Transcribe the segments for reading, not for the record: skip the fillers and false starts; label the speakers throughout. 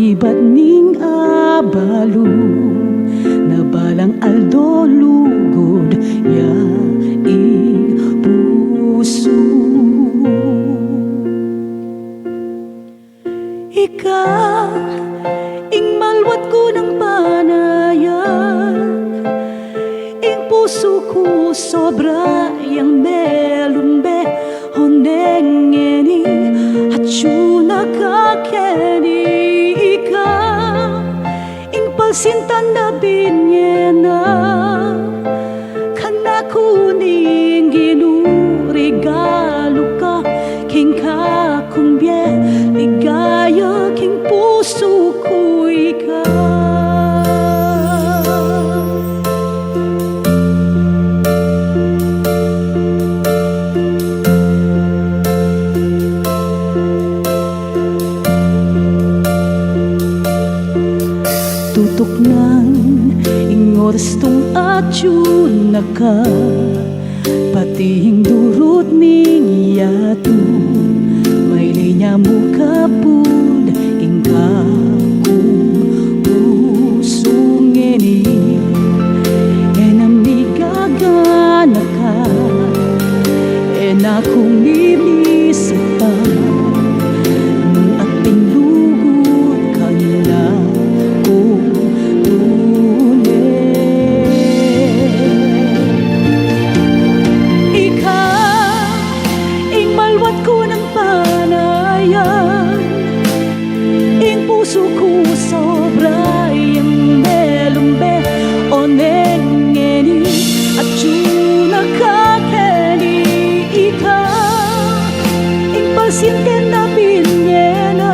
Speaker 1: Manibat ning abalo na balang aldo lugod ya ing puso. Ikaw ing malwat ko ng panayan, ing puso ko sobra yang melumbe honeng eni at nakakeni. Ikaw ing palsintan na binyena kana kuning ginurigalo ka king kakumbye ligaya king puso ko ikaw. Tutok ng ingoras tong atyon na ka, pati hing durot ning yato may linya mo kapud ingka kung pusong eni enamigaga na ka enakong ibisip pa at pinlugod kanila puso ko sobra yang melumbe oneng eni at nakakeni. Ikaw ing pasyente na binyena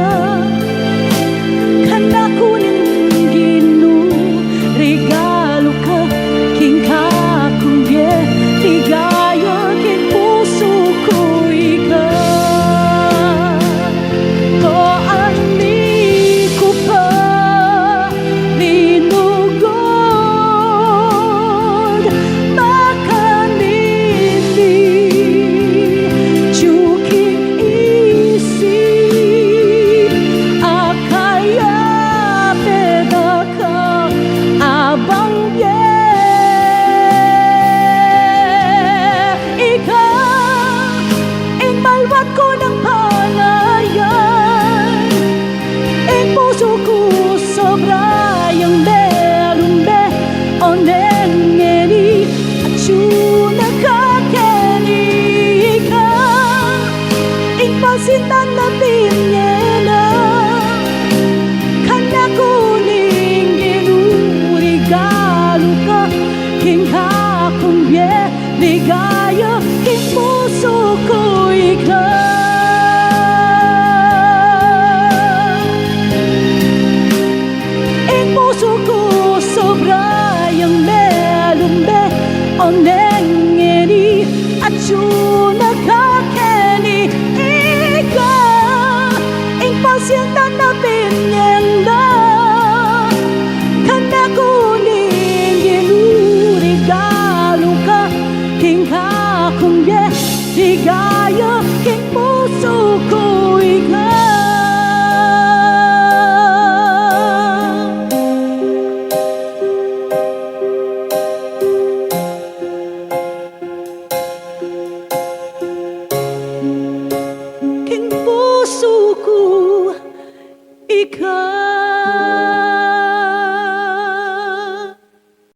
Speaker 1: kana kuning ginu regalo ka king kakumbye ligaya king puso ko ikaw. Sintan na binyena kana kuning ginurigalo ka king kakumbye ligaya king puso ko ikaw. Ing puso ko sobra yang melumbe oneng eni at